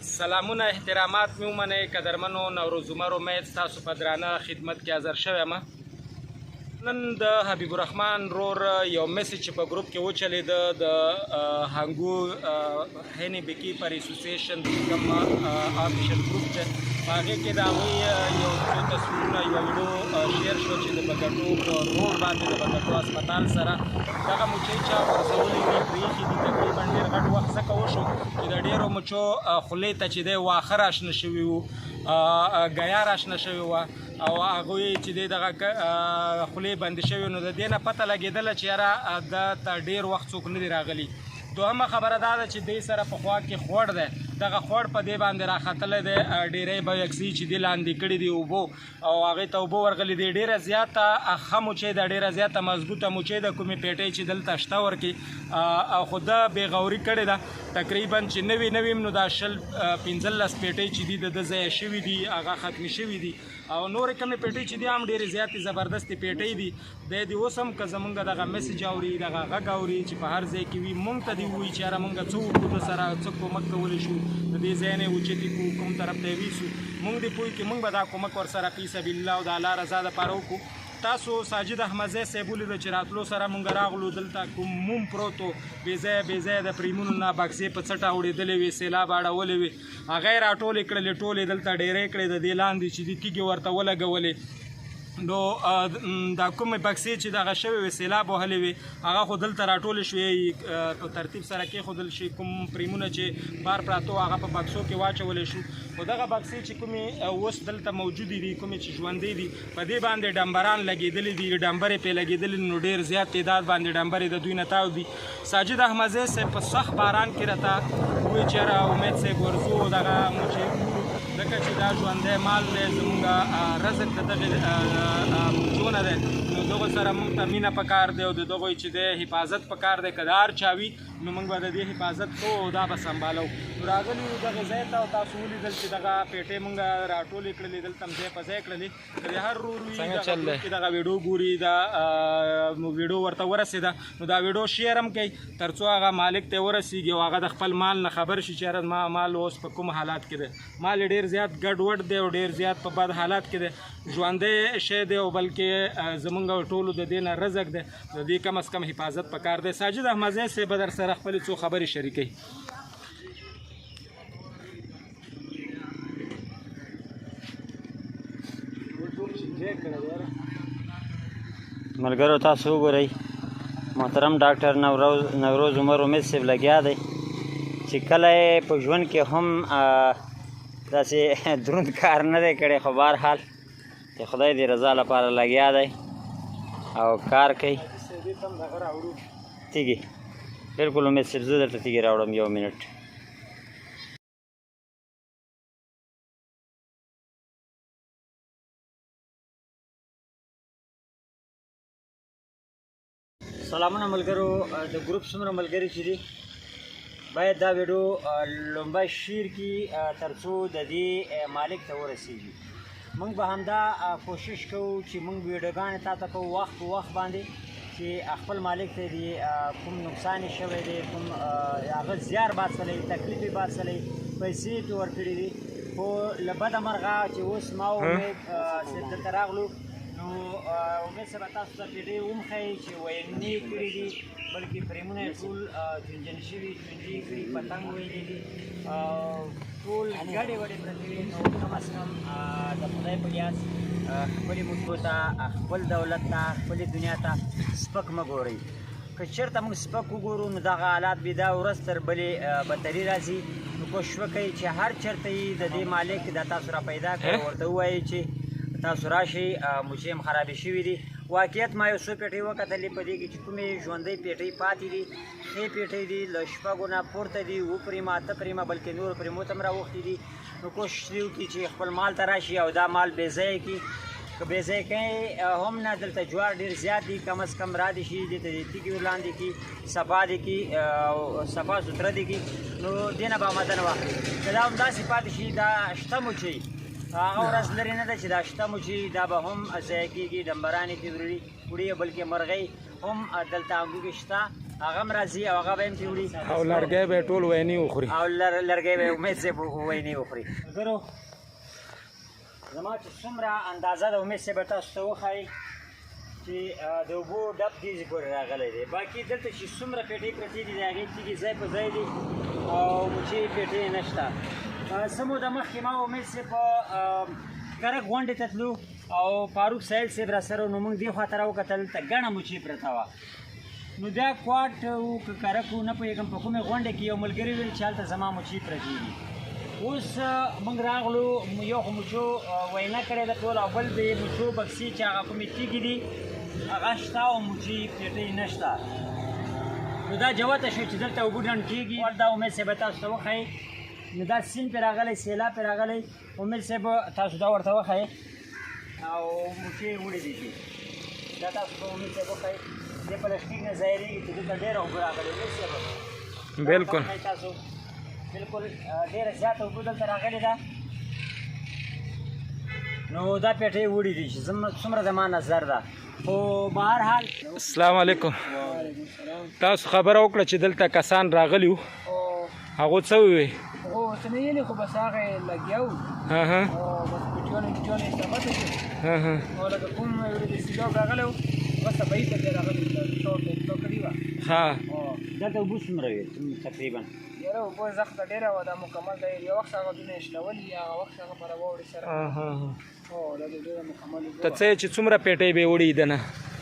سلامونه احترامات مې ومنئ قدرمنو نوروز عمر امید ستاسو په درانه خدمت کې حاضر شوی یم. نن د حبیب الرحمن رور یو میسج چې په ګروپ کې وچلېده د هنګو هینی بی کیپر اسوسییشن کوم آفیشل ګروپ دی په هغې کې د هغوی یو څو تصویرونه یوه ویډیو شیر شوه چې د بګټو په روډ باندې د بګټو هسپتال سره دغه مچۍ چا غورځولې دي پرېښي دي تقریبا ډېر غټ وخت ځکه وشو چې د ډېرو مچو خولې ته چې دی واښه راشنه شوي وو ګیا راشنه شوې وه او هغوی چې دی دغه خولې بندې شوې نو د دې نه پته لګېدله چې یاره ده ته ډېر وخت څوک نه دی راغلي. دوهمه خبره دا ده چې دی سره پخوا کې خوړ دی دغه خوړ په دې باندې راختلی دی ډېری به یکسي چې دی لاندې کړي دي اوبو او هغې ته اوبه ورغلي دي ډېره زیاته ښه مچۍ ده ډېره زیاته مضبوطه مچۍ ده کومې پیټۍ چې دلته شته ورکې او خو ده بېغوري کړې ده تقریبا چې نوي نوي نو دا 15 پیټۍ چې دي د ده ځایه شوي دي هغه ختمې شوي دي او نورې کمې پیټۍ چې دي هم ډېرې زیاتې زبردستې پیټۍ دي دی دې اوس هم که زمونږ دغه میسج اوري دغه غږ اوري چې په هر ځای کې وي مونږ ته دې ووایي چې یاره مونږ څه وکړو ده سره څه کومک کولی شو د دې ځای نه یې اوچتې کړو کوم طرف ته یې ویسو مونږ دې پوه کړي مونږ به دا کومک ورسره فی سبیل الله او د الله رضا دپاره وکړو. تاسو ساجد احمدزی صاحب ولیده چې راتلو سره مونږ راغلو دلته کوم موم پروت و بې ځایه د پریمونو نه بکسې په څټه اړېدلې وې سیلاب اړولې وې هغه یې راټولې کړلې ټولې دلته ډېرې کړې د دې لاندې چې دي تیږې ورته ولګولې نو دا کومې بکسې چې دغه شوې وې سیلاب وهلې وې هغه خو دلته راټولې شوې په ترتیب سره کېښودل شي کوم پریمونه چې بار پراته وو هغه په بکسو کې واچولی شو خو دغه بکسې چې کومې اوس دلته موجودې دي کومې چې ژوندۍ دي په دې باندې ډمبران لګېدلي دي ډمبرې پرې لګېدلي نو ډېر زیات تعداد باندې ډمبرې د دوی نه تاو دي. ساجد احمدزی صاحب په سخت باران کې راته ووایي چې یاره امید صاحب ورځو دغه مچۍ ځکه چې دا ژوندی مال دی زموږ رزق د دغې مچونه دی نو دغو سره موږ ته مینه پکار دی او د دغوی چې دی حفاظت پکار دی که د هر چا وي نو موږ به د دې حفاظت کوو او دا به سنبالو. نو راغلي یو دغې ځای ته او تاسو ولیدل چې دغه پیټۍ موږ راټولې کړلې دلته هم ځای په ځای کړلې که د هر ورور وي چې دغه ویډیو ګوري دا ویډیو ورته ورسېده نو دا ویډیو شیر هم کوي تر څو هغه مالک ته ورسېږي او هغه د خپل مال نه خبر شي چې یاره ما مال اوس په کوم حالات کې دی مال یې ډېر زیات ګډوډ دی او ډېر زیات په بد حالات کې دی ژوندی شی دی او بلکې زمونږ ټولو د دې نه رزق دی د دې کم از کم حفاظت پکار دی. ساجد احمدزی صاحب به در سره خپلې څو خبرې شریکوي. ملګرو تاسو وګورئ محترم ډاکټر نوروز عمر امید صاحب لګیا دی چې کله یې په ژوند کې هم داسې دروند کار نه دی کړی خو بهرحال د خدای د رضا لپاره لګیا دی او کار کوي. تیږې بلکل امید صاحب زه درته تیږې راوړم یو منټ. سلامونه ملګرو د ګروپ څومره ملګري چې دي باید دا ویډیو لومبه شیر کړي تر څو د دې مالک ته ورسېږي. موږ به همدا کوشش کوو چې موږ ویډیوګانې تا ته کوو وخت په وخت باندې چې خپل مالک ته دې کوم نقصان یې شوی دی کوم هغه زیار باسلی تکلیف یې باسلی پیسې پرې ورکړي دي خو له بده مرغه چې اوس ما امید صاحب دلته راغلو نو امید صاحب تاسو ته پیډۍ ومښیي چې ویلنې کړي دي بلکې فریمونه یې ټول جنجن شوي ژوندي کړي پتنګ ویلي دي ټول ګډې وډې پرتې وي نو کم از کم د خدای په لیاس خپلې ملکو ته خپل دولت ته خپلې دنیا ته سپک مه ګورئ. که چېرته موږ سپک وګورو نو دغه حالات به دا ورځ تر بلې بدتري راځي. نو کوشش وکړئ چې هر چېرته یې د دې مالک دا تاسو را پیدا کړئ ورته ووایئ چې تاسو راشئ مچۍ هم خرابې شوي دي. واقعیت ما یو څو پیټۍ وکتلې په دې کې چې کومې ژوندۍ پیټۍ پاتې دي ښې پیټۍ دي له شپږو نه پورته دي 7 پریمه 8 پریمه بلکې نورو پریمو ته هم راوښتي دي. نو کوشش دې وکړي چې خپل مال ته راشي او دا مال بې ځایه کړي که بې ځایه کوي هم نه دلته جوار ډېر زیات دي کم از کم را دي شي دې ته دې تیږې لاندې کړي صفا دې کړي او صفا سوتره دې کړي نو دې نه به مدنه واخلي. که دا همداسې پاتې شي دا شته مچۍ هغه ورځ لرې نه ده چې دا شته مچۍ دا به هم ضایع کېږي ډمبرانې ترې وړي بلکې مرغۍ هم دلته انګو کې شته هغه هم راځي او هغه به هم پرې وړي او لرګی به یې ټول وینې وخوري او لرګی به امید صاحب وینې وخوري. ملګرو زما چې څومره اندازه د امید صاحب تاسو ته وښایي چې د اوبو ډب دېزې پورې راغلی دی. باقي دلته چې څومره پیټۍ پرتې دي د هغې تیږې ځای په ځای دي او مچۍ پیټۍ یې نشته. څه موده مخکې ما امید صاحب کرک غونډې ته تلو او فاروق سهیل صاحب را سره نو موږ دې خوا ته راوکتل هلته ګڼه مچۍ پرته وه. نو بیا کوټ و که کرک و نه پوهېږم په کومې غونډې کې یو ملګري ویل چې هلته زما مچۍ پرتې دي. اوس موږ راغلو یو خو مچو وینا کړې ده ټول او بل د مچو بکسې چې هغه کومې تیږې دي هغه شته او مچۍ پیټۍ نشته. نو دا جوته شو چې دلته اوبه ډنډ کېږي. دا امید صاحب تاسو ته وښایي. نو دا سیند پرې راغلی سیلاب پرې راغلی. امید صاحب تاسو دا ورته وښایي او مچۍ وړې دي چې دا تاسو ته امید صاحب وښایي. دې پلاستیک نه ظاهرېږي چې دلته ډېره اوبه راغلې. امید صاحب بالکل تاسو بالکل ډېره زیاته اوبه دلته راغلې ده. نو دا پیټۍ وړې دي چې څومره زما نظر ده. خو بهرحال السلام علیکم. تاسو خبره وکړه چې دلته کسان راغلي وو هغو څه وویل؟ هو څه نه ویلې خو بس هغه یې لګیا وو او بس پټیونه پټیونه یې سمته شو او لکه کوم یو د سیلاب راغلی وو بس طبیعي ته دی راغلی ټوټه کړې وه. دلته اوبه څومره وې تقریبا؟ یاره اوبه زخته ډېره وه دا مکمل دی. یو وخت هغه دونه یې شلولي هغه وخت هغه په راواوړې سره هو دا ډېره مکمل اوبه ته څه چې څومره پیټۍ به یې وړي ده نه؟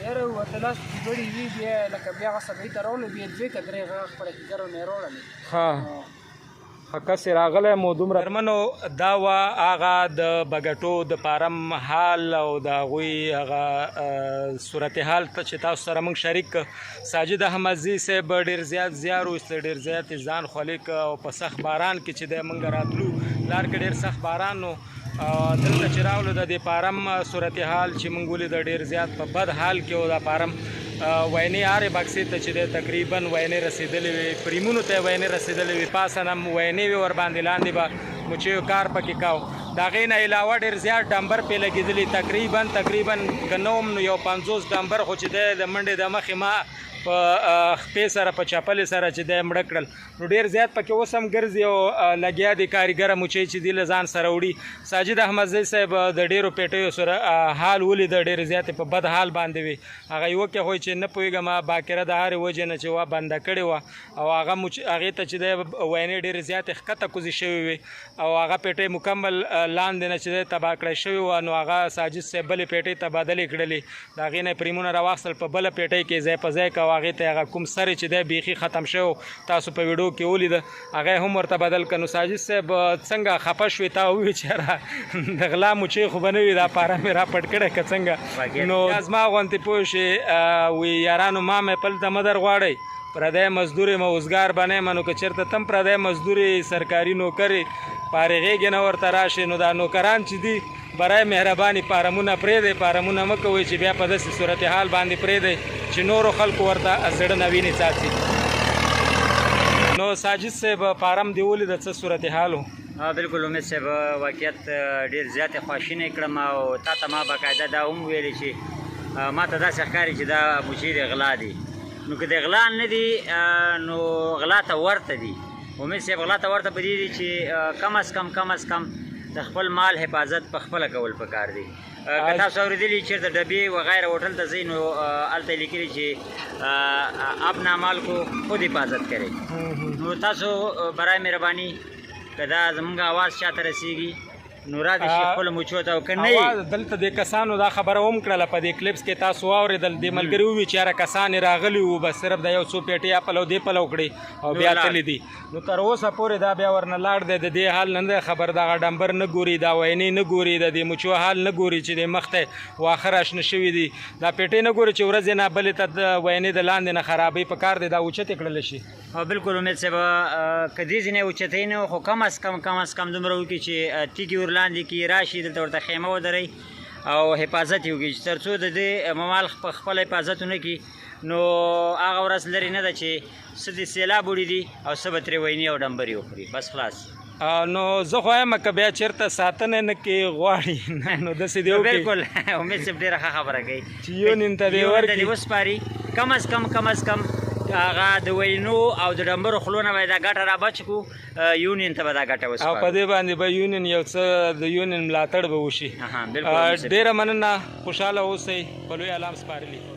یاره اتلس ګړي وي بیا لکه بیا هغه سبعي ته راوړلې بیا دوې که درې هغه خپله کیګرو نه یې راوړلې. کس راغلی مو دومره درمنو دا وه هغه د بګټو د پارم حال او د هغوی هغه صورتحال ته چې تاسو سره موږ شریک کړ. ساجد احمدزي صاحب ډېر زیات زیار وایست ډېر زیات یې ځان خولې کړ او په سخت باران کې چې دی موږ راتلو لار کې ډېر سخت باران و. دلته چې راغلو د دې پارم صورتحال چې موږ ولید ډېر زیات په بد حال کې و. دا پارم وینې هرې بکسې ته چې دی تقریبا وینې رسېدلې وې پریمونو ته یې وینې رسېدلې وې پاسه نه وینې وې ورباندې لاندې به مچیو کار پکې کاو. د هغې نه علاوه ډېر زیات ډمبر پرې لګېدلي تقریبا که نه هم نو یو 50 ډمبر خو چې دی د منډې د مخې ما په خپې سره په چپلې سره چې دی مړه کړل. نو ډېر زیات پکې اوس هم ګرځي او لګیا دي کاریګره مچۍ چې دي له ځان سره وړي. ساجد احمدزي صاحب د ډېرو پیټیو سره حال ولید ډېر زیاتې په بد حال باندې وي. هغه یې وکې خو چې نه پوهېږم باکره د هرې وجې نه چې وا بنده کړې وه او هغې ته چې دی وینې ډېرې زیاتې ښکته کوزې شوې وې او هغه پیټۍ مکمل لاندې نه چې دی تباه کړی شوې وه. نو هغه ساجد صاحب بلې پیټۍ تبادلې کړلې د هغې نه یې پریمونه راواخیستل په بله پیټۍ کې ځای په ځای کوه. هغې ته هغه کوم سر چې دی بیخي ختم شوی تاسو په ویډیو کې ولیده هغه هم ورته بدل کړ. نو ساجد صاحب څنګه خفه شوې تا وویل چې یاره د غلا مچۍ خو به نه وي دا پاره مې را پټ کړی که څنګه؟ نو زما غوندې پوه شې وی یارانو ما مې پلته مه در غواړئ پردی مزدور یم اوزګار به نه یم. نو که چېرته تم پردی مزدور سرکاري نوکر فارغېږې نه ورته راشې نو دا نوکران چې دي برای مهرباني پارمونه پرېږدئ پارمونه مه کوئ چې بیا په داسې صورتحال باندې پرېږدئ چې نورو خلکو ورته زړه نه وینې څاڅي. نو ساجد صاحب پارم دی ولید څه صورتحال و؟ بالکل امید صاحب واقعیت ډېر زیاتې خواشینی کړم او تا ته ما باقاعده دا هم ویلې چې ما ته داسې ښکاري چې دا مچۍ د غلا دي. نو که د غلا نه دي نو غلا ته ورته دي. امید صاحب غلا ته ورته په دې دي چې کم از کم د خپل مال حفاظت په خپله کول پکار دی. که تاسو اورېدلي چېرته ډبې وغیره هوټل ته ځئ نو هلته یې لیکلي چې اپنا مال کو خود حفاظت کرئ. نو تاسو برای مهرباني که دا زمونږ اواز چاته رسیږي نو را دې شي خپلو مچو ته او که نه دلته د کسانو دا خبره هم کړله په دې کلیپس کې تاسو واورېدل دې ملګري ووي چې یاره کسان یې راغلي وو بس صرف د یو څو پیټۍ اپل او دې پلو کړې او بیا تللي دي. نو تر اوسه پورې دا بیا ورنه لاړ دی د دې حال نه دی خبر. دغه ډمبر نه ګوري دا وینې نه ګوري د دې مچو حال نه ګوري چې د مخ ته واښه راشنه شوي دي. دا پیټۍ نه ګوري چې ورځې نه بلې ته د وینې د لاندې نه خرابۍ په کار دی دا اوچتې کړلی شي. بالکل امید صاحب که دې ځینې اوچتۍ نه خو کم از کم دومره وکړي چې تیږې ورلاندې کړي راشي دلته ورته خیمه ودرئ او حفاظت یې وکړي چې تر څو د دې ممال په خپله حفاظت ونه کړي نو هغه ورځ لرې نه ده چې څه د سیلاب وړي دي او څه به ترې وینې او ډمبرې وخوري بس خلاص. نو زه خو یم که بیا چېرته ساتنه نه کې غواړي نو داسې دی وکړي. بالکل امید صاحب ډېره ښه خبره کوي چې یو نیم ته دې ورکړي وسپاري کم از کم هغه د وینو او د ډمبرو خلونه به دا ګټه را بچ کو یونین ته به دا ګټه او وسپارو. په دې باندې به یونین یو څه د یونین ملاتړ به وشي. بالکل ډیره مننه، خوشحاله اوسئ، په لوی اعلام سپارلي.